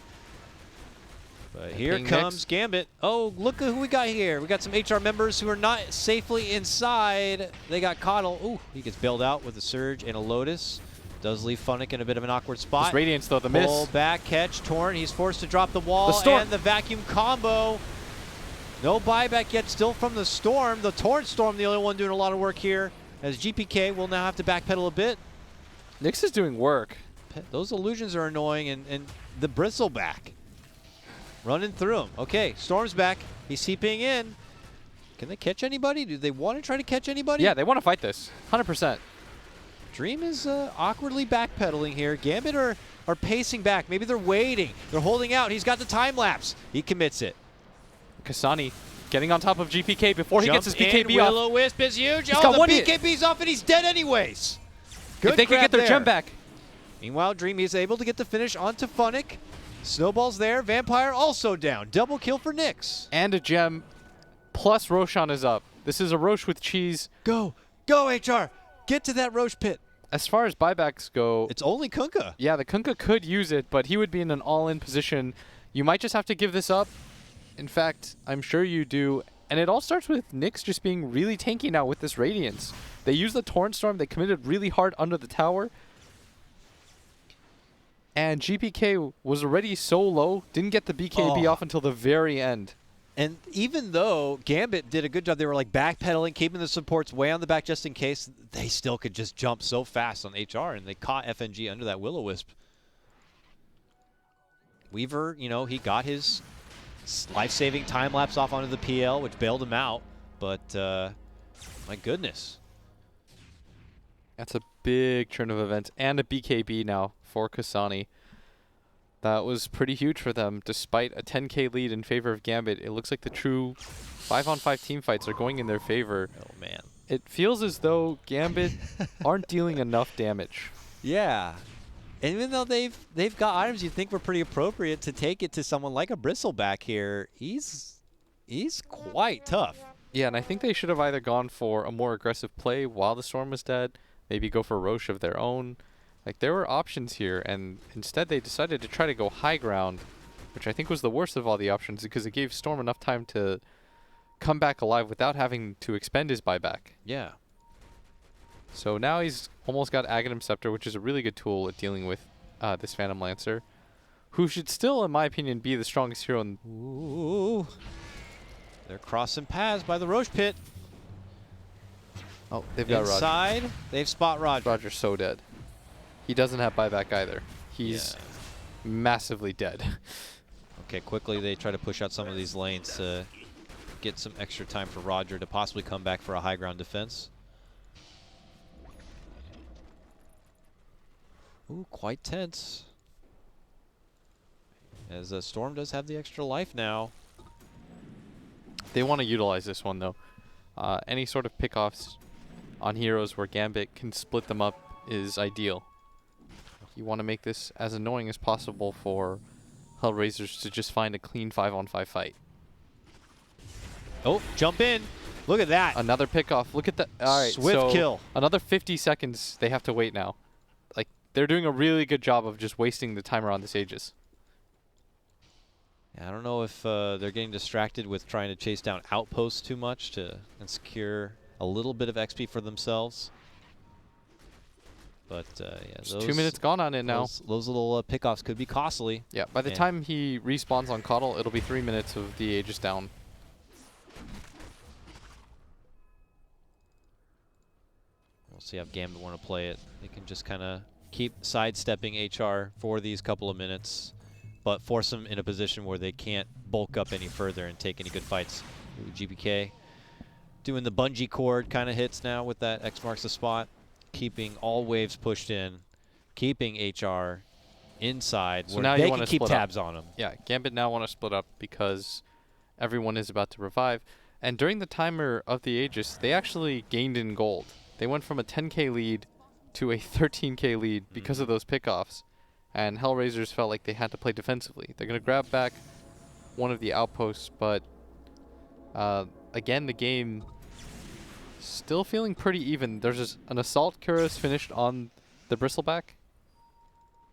But here comes Gambit. Oh, look at who we got here. We got some HR members who are not safely inside. They got Coddle. Ooh, he gets bailed out with a Surge and a Lotus. Does leave Funnick in a bit of an awkward spot. This Radiance, though, the Pull miss. back, catch, Torn. He's forced to drop the wall and the vacuum combo. No buyback yet, still from the Storm. The Torrent Storm, the only one doing a lot of work here, as GPK will now have to backpedal a bit. Nyx is doing work. Those illusions are annoying, and the Bristleback running through him. Okay, Storm's back. He's CPing in. Can they catch anybody? Do they want to try to catch anybody? Yeah, they want to fight this. 100%. Dream is awkwardly backpedaling here. Gambit are pacing back. Maybe they're waiting. They're holding out. He's got the time lapse. He commits it. Kasani getting on top of GPK before he gets his BKB in, off. Will-O-Wisp is huge. He's oh, got the one BKB's off, and he's dead anyways. Good if they can get their gem back. Meanwhile, Dream is able to get the finish onto Funnick. Snowball's there. Vampire also down. Double kill for Nyx. And a gem, plus Roshan is up. This is a Roche with cheese. Go. Go, HR. Get to that Roche pit. As far as buybacks go, it's only Kunkka. Yeah, the Kunkka could use it, but he would be in an all-in position. You might just have to give this up. In fact, I'm sure you do. And it all starts with Nyx just being really tanky now with this Radiance. They used the Torrent Storm. They committed really hard under the tower. And GPK was already so low, didn't get the BKB off until the very end. And even though Gambit did a good job, they were like backpedaling, keeping the supports way on the back just in case, they still could just jump so fast on HR, and they caught FNG under that Will-O-Wisp. Weaver, you know, he got his life-saving time lapse off onto the PL, which bailed him out, but my goodness. That's a big churn of events, and a BKB now for Kasani. That was pretty huge for them. Despite a 10k lead in favor of Gambit, it looks like the true 5-on-5 team fights are going in their favor. Oh, man. It feels as though Gambit aren't dealing enough damage. Yeah. And even though they've got items you think were pretty appropriate to take it to someone like a Bristleback here, he's quite tough. Yeah, and I think they should have either gone for a more aggressive play while the Storm was dead, maybe go for Roche of their own. Like, there were options here, and instead they decided to try to go high ground, which I think was the worst of all the options because it gave Storm enough time to come back alive without having to expend his buyback. Yeah. So now he's almost got Aghanim Scepter, which is a really good tool at dealing with this Phantom Lancer, who should still, in my opinion, be the strongest hero in... Ooh. They're crossing paths by the Roche Pit. Oh, they've got Roger. Inside, they've spot Roger. Roger's so dead. He doesn't have buyback either. He's massively dead. Okay, quickly they try to push out some of these lanes to get some extra time for Roger to possibly come back for a high ground defense. Ooh, quite tense. As Storm does have the extra life now. They want to utilize this one, though. Any sort of pickoffs on heroes where Gambit can split them up is ideal. You want to make this as annoying as possible for HellRaisers to just find a clean 5-on-5 fight. Oh, jump in. Look at that. Another pickoff. Look at that. All right, Swift so kill. Another 50 seconds they have to wait now. Like, they're doing a really good job of just wasting the timer on this Aegis. Yeah, I don't know if they're getting distracted with trying to chase down outposts too much and secure a little bit of XP for themselves. But yeah, There's 2 minutes gone on it now. Those little pickoffs could be costly. Yeah, by the time he respawns on Coddle, it'll be 3 minutes of the Aegis down. We'll see how Gambit want to play it. They can just kind of keep sidestepping HR for these couple of minutes, but force them in a position where they can't bulk up any further and take any good fights. Ooh, GBK doing the bungee cord kind of hits now with that X marks the spot, keeping all waves pushed in, keeping HR inside So where now they you can keep tabs on them. Yeah, Gambit now want to split up because everyone is about to revive. And during the timer of the Aegis, they actually gained in gold. They went from a 10k lead to a 13k lead because of those pickoffs. And HellRaisers felt like they had to play defensively. They're going to grab back one of the outposts, but again, the game still feeling pretty even. There's an Assault Cuirass finished on the Bristleback,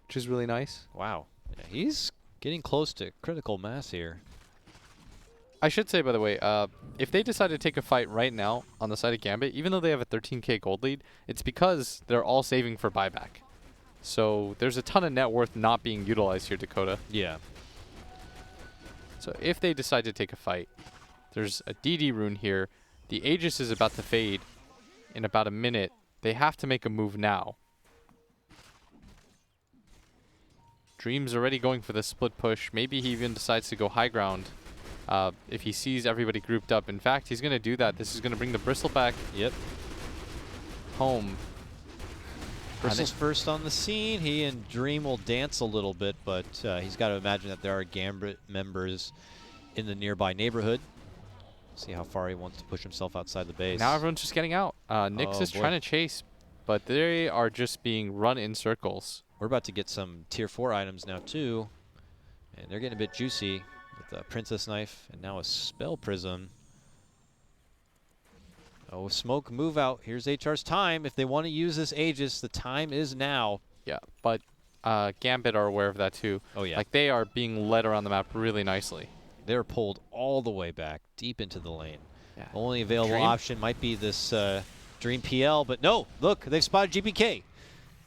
which is really nice. Wow. Yeah, he's getting close to critical mass here. I should say, by the way, if they decide to take a fight right now on the side of Gambit, even though they have a 13k gold lead, it's because they're all saving for buyback. So there's a ton of net worth not being utilized here, Dakota. Yeah. So if they decide to take a fight, there's a DD rune here. The Aegis is about to fade in about a minute. They have to make a move now. Dream's already going for the split push. Maybe he even decides to go high ground if he sees everybody grouped up. In fact, he's going to do that. This is going to bring the Bristleback home. Bristle's first on the scene. He and Dream will dance a little bit, but he's got to imagine that there are Gambit members in the nearby neighborhood. See how far he wants to push himself outside the base. Now everyone's just getting out. Nyx is trying to chase, but they are just being run in circles. We're about to get some tier 4 items now too, and they're getting a bit juicy with a Princess Knife and now a Spell Prism. Oh, smoke move out. Here's HR's time. If they want to use this Aegis, the time is now. Yeah, but Gambit are aware of that too. Oh yeah. Like they are being led around the map really nicely. They're pulled all the way back, deep into the lane. Yeah. Only available option might be this Dream PL, but no, look, they've spotted GPK.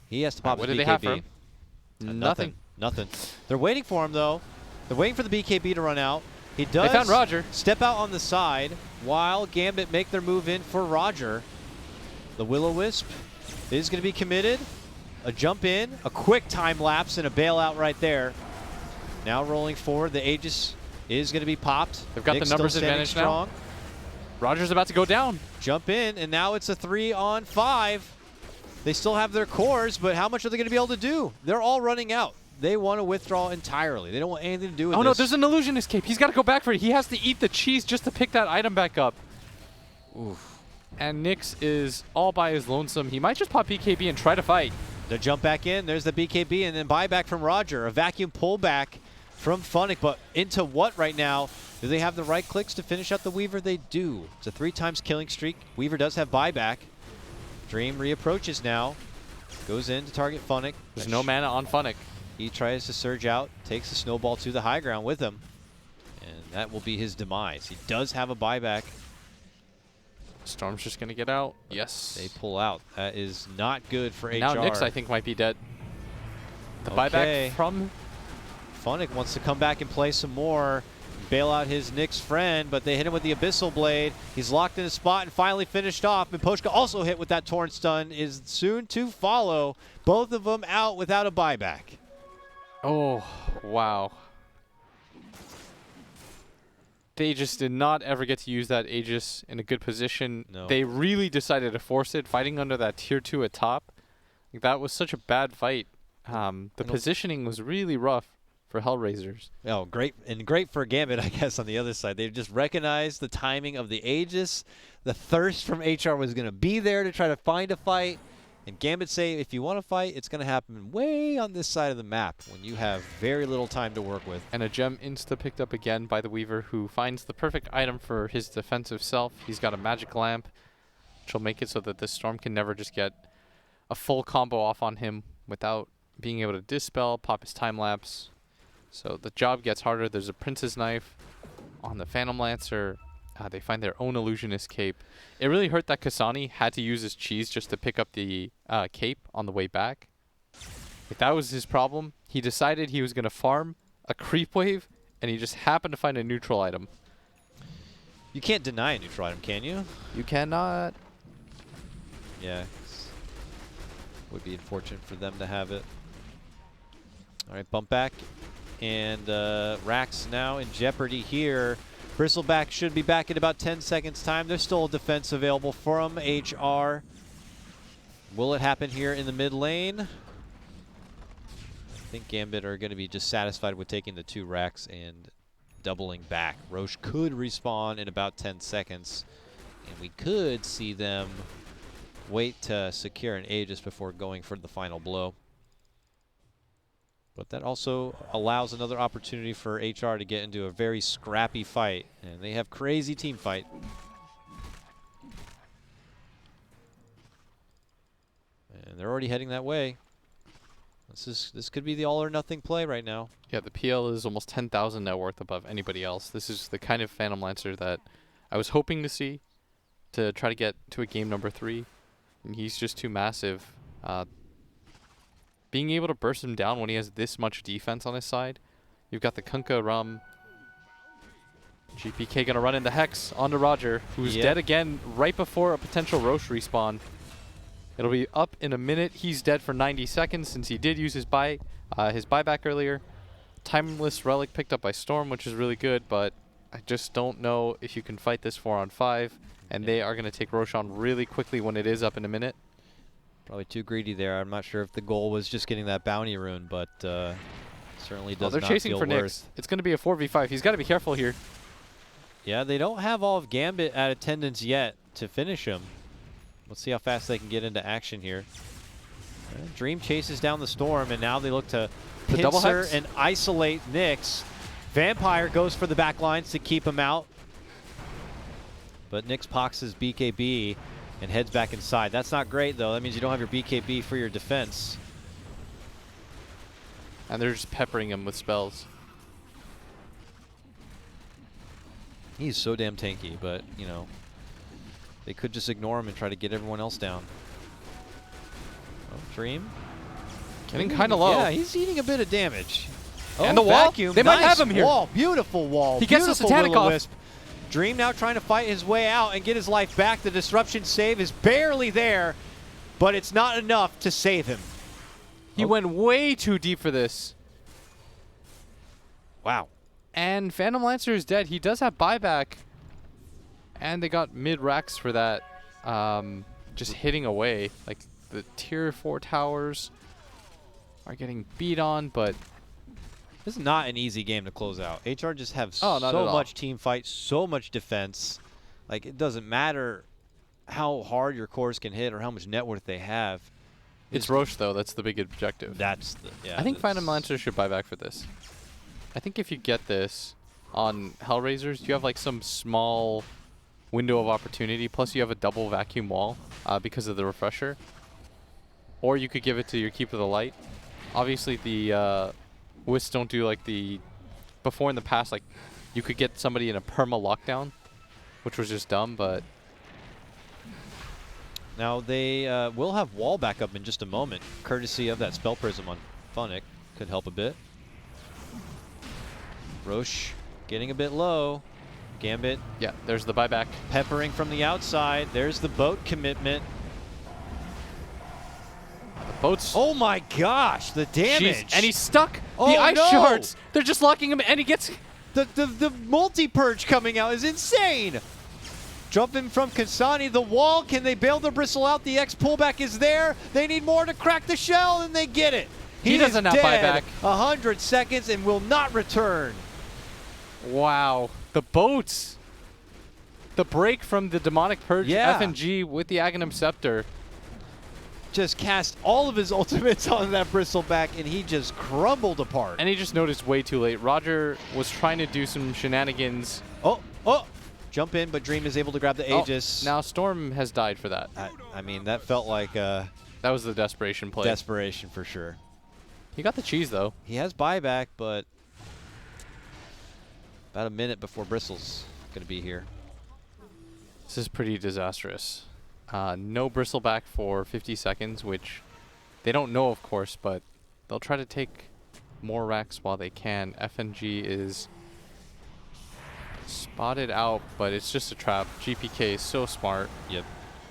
He has to pop his BKB. What do they have for him? Nothing. Nothing. They're waiting for him, though. They're waiting for the BKB to run out. He does They found Roger. Step out on the side while Gambit make their move in for Roger. The Will-O-Wisp is going to be committed. A jump in, a quick time lapse, and a bailout right there. Now rolling forward, the Aegis is going to be popped. They've got Nick's the numbers still standing advantage strong. now. Roger's about to go down. Jump in, and now it's a 3-on-5. They still have their cores, but how much are they going to be able to do? They're all running out. They want to withdraw entirely. They don't want anything to do with this. Oh no, there's an illusion escape. He's got to go back for it. He has to eat the cheese just to pick that item back up. Oof. And Nyx is all by his lonesome. He might just pop BKB and try to fight. They jump back in. There's the BKB, and then buyback from Roger. A vacuum pullback from Funnick, but into what right now? Do they have the right clicks to finish out the Weaver? They do. It's a 3x killing streak. Weaver does have buyback. Dream reapproaches now. Goes in to target Funnick. There's no mana on Funnick. He tries to surge out, takes the snowball to the high ground with him, and that will be his demise. He does have a buyback. Storm's just gonna get out. Yes. They pull out. That is not good for And HR. now Nyx, I think, might be dead. The Okay. buyback from... Funnick wants to come back and play some more, bail out his Nyx friend, but they hit him with the Abyssal Blade. He's locked in a spot and finally finished off. And Poshka also hit with that Torn Stun, is soon to follow. Both of them out without a buyback. Oh, wow. They just did not ever get to use that Aegis in a good position. No. They really decided to force it, fighting under that tier 2 at top. That was such a bad fight. The positioning was really rough for HellRaisers. Oh, great, and great for Gambit, I guess, on the other side. They just recognized the timing of the Aegis. The thirst from HR was going to be there to try to find a fight. And Gambit say, if you want to fight, it's going to happen way on this side of the map when you have very little time to work with. And a gem insta-picked up again by the Weaver, who finds the perfect item for his defensive self. He's got a magic lamp, which will make it so that this Storm can never just get a full combo off on him without being able to dispel, pop his time lapse. So the job gets harder. There's a Prince's Knife on the Phantom Lancer. They find their own Illusionist Cape. It really hurt that Kasani had to use his cheese just to pick up the cape on the way back. If that was his problem, he decided he was going to farm a creep wave, and he just happened to find a neutral item. You can't deny a neutral item, can you? You cannot. Yeah. Would be unfortunate for them to have it. All right, bump back. And Rax now in jeopardy here. Bristleback should be back in about 10 seconds time. There's still a defense available from HR. Will it happen here in the mid lane? I think Gambit are going to be just satisfied with taking the 2 Rax and doubling back. Roche could respawn in about 10 seconds. And we could see them wait to secure an Aegis before going for the final blow. But that also allows another opportunity for HR to get into a very scrappy fight. And they have crazy team fight. And they're already heading that way. This could be the all or nothing play right now. Yeah, the PL is almost 10,000 net worth above anybody else. This is the kind of Phantom Lancer that I was hoping to see to try to get to a game number 3. And he's just too massive. Being able to burst him down when he has this much defense on his side. You've got the Kunkka Rum. GPK gonna run into Hex onto Roger, who's dead again right before a potential Roche respawn. It'll be up in a minute. He's dead for 90 seconds since he did use his buyback earlier. Timeless Relic picked up by Storm, which is really good, but I just don't know if you can fight this 4-on-5. And they are gonna take Roche on really quickly when it is up in a minute. Probably too greedy there. I'm not sure if the goal was just getting that bounty rune, but certainly does they're not chasing feel for worth. Nyx. It's going to be a 4v5. He's got to be careful here. Yeah, they don't have all of Gambit at attendance yet to finish him. Let's see how fast they can get into action here. Dream chases down the Storm, and now they look to pincer and isolate Nyx. Vampire goes for the back lines to keep him out. But Nyx pox his BKB and heads back inside. That's not great, though. That means you don't have your BKB for your defense. And they're just peppering him with spells. He's so damn tanky, but, you know, they could just ignore him and try to get everyone else down. Oh, Dream. Getting kind of low. Yeah, he's eating a bit of damage. And the wall? Vacuum. They might Nice have him here. Wall. Beautiful wall. He gets the Satanic off. Wisp. Dream now trying to fight his way out and get his life back. The disruption save is barely there, but it's not enough to save him. He went way too deep for this. Wow. And Phantom Lancer is dead. He does have buyback. And they got mid-racks for that. Just hitting away. Like, the tier 4 towers are getting beat on, but this is not an easy game to close out. HR just have so much team fight, so much defense. Like, it doesn't matter how hard your cores can hit or how much net worth they have. It's Roche, though. That's the big objective. That's the, yeah. I think Phantom Lancer should buy back for this. I think if you get this on HellRaisers, you have like some small window of opportunity. Plus, you have a double vacuum wall because of the refresher. Or you could give it to your Keep of the Light. Obviously, the Wisps don't do like the... Before in the past, like, you could get somebody in a perma lockdown, which was just dumb, but Now they will have wall back up in just a moment, courtesy of that Spell Prism on Funnick. Could help a bit. Roche getting a bit low. Gambit. Yeah, there's the buyback. Peppering from the outside. There's the boat commitment. The boats. Oh my gosh, the damage. Jeez, and he's stuck. Oh the ice no. shards. They're just locking him, and he gets. The multi-purge coming out is insane. Jumping from Kasani, the wall. Can they bail the bristle out? The X pullback is there. They need more to crack the shell, and they get it. He doesn't have buyback. 100 seconds and will not return. Wow. The boats. The break from the Demonic Purge FNG with the Aghanim Scepter. Just cast all of his ultimates on that bristleback, and he just crumbled apart. And he just noticed way too late. Roger was trying to do some shenanigans. Oh. Jump in, but Dream is able to grab the Aegis. Now Storm has died for that. I mean, that felt like that was the desperation play. Desperation for sure. He got the cheese, though. He has buyback, but about a minute before Bristle's going to be here. This is pretty disastrous. No bristleback for 50 seconds, which they don't know, of course, but they'll try to take more racks while they can. FNG is spotted out, but it's just a trap. GPK is so smart. Yep.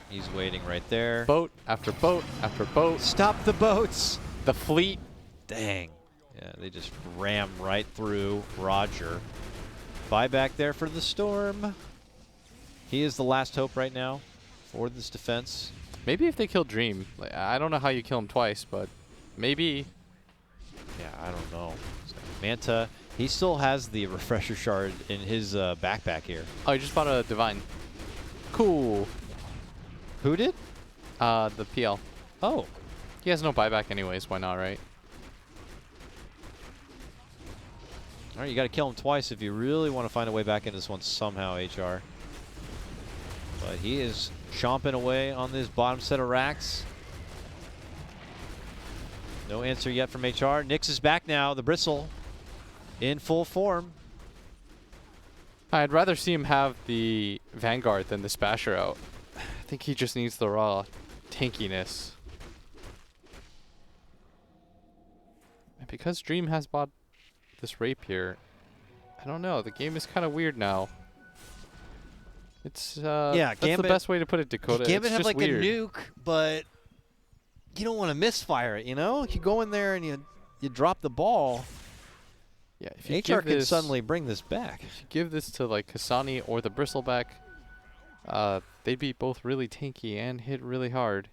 He's waiting right there. Boat after boat after boat. Stop the boats. The fleet. Dang. Yeah, they just ram right through Roger. Buyback there for the Storm. He is the last hope right now for this defense. Maybe if they kill Dream. Like, I don't know how you kill him twice, but maybe. Yeah, I don't know. Manta, he still has the Refresher Shard in his backpack here. Oh, he just bought a Divine. Cool. Who did? The PL. Oh. He has no buyback anyways. Why not, right? All right, you got to kill him twice if you really want to find a way back in this one somehow, HR. But he is chomping away on this bottom set of racks. No answer yet from HR. Nyx is back now. The Bristle in full form. I'd rather see him have the Vanguard than the Spasher out. I think he just needs the raw tankiness. And because Dream has bought this Rapier, I don't know. The game is kind of weird now. It's yeah, that's Gambit, the best way to put it, Dakota. Gambit it's have just like weird. a nuke, but you don't want to misfire it, you know? You go in there and you drop the ball. Yeah, if you HR could suddenly bring this back. If you give this to like Kasani or the Bristleback, they'd be both really tanky and hit really hard.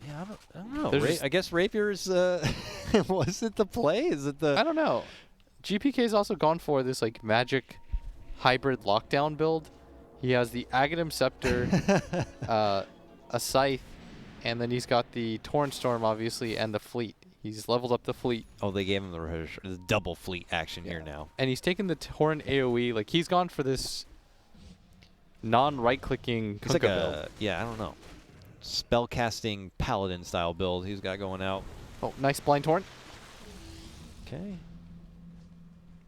Yeah, I don't know. I guess Rapier's was it the play? Is it the? I don't know. GPK's also gone for this like magic hybrid lockdown build. He has the Aghanim Scepter, a Scythe, and then he's got the Torrent Storm, obviously, and the Fleet. He's leveled up the Fleet. Oh, they gave him the double Fleet action here now. And he's taken the Torrent AoE. Like, he's gone for this non-right-clicking He's like build. I don't know. Spellcasting Paladin style build he's got going out. Oh, nice blind Torrent. Okay.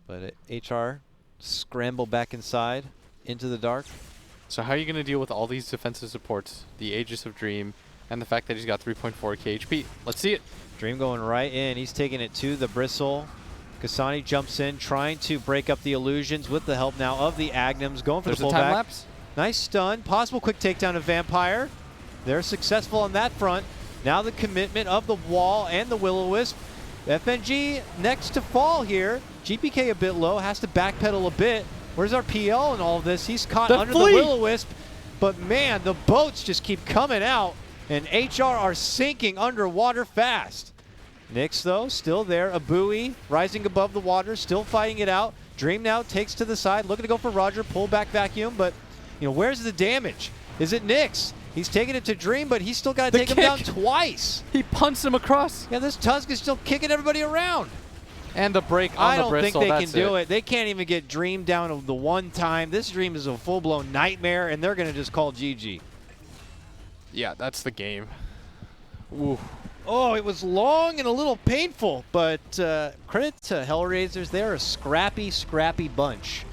But HR scramble back inside into the dark. So how are you going to deal with all these defensive supports, the Aegis of Dream, and the fact that he's got 3.4 KHP? Let's see it. Dream going right in. He's taking it to the Bristle. Kasani jumps in, trying to break up the illusions with the help now of the Aghanims. Going for the pullback. There's a time lapse. Nice stun. Possible quick takedown of Vampire. They're successful on that front. Now the commitment of the wall and the Will-O-Wisp. FNG next to fall here. GPK a bit low, has to backpedal a bit. Where's our PL in all of this? He's caught under the Will-O-Wisp. But man, the boats just keep coming out, and HR are sinking underwater fast. Nyx, though, still there. A buoy rising above the water, still fighting it out. Dream now takes to the side, looking to go for Roger, pull back vacuum, but where's the damage? Is it Nyx? He's taking it to Dream, but he's still got to take him down twice. He punts him across. Yeah, this Tusk is still kicking everybody around. And the break on I the don't Bristle. think they can do it. They can't even get Dream down the one time. This Dream is a full-blown nightmare, and they're going to just call GG. Yeah, that's the game. Ooh. Oh, it was long and a little painful, but credit to HellRaisers. They're a scrappy, scrappy bunch.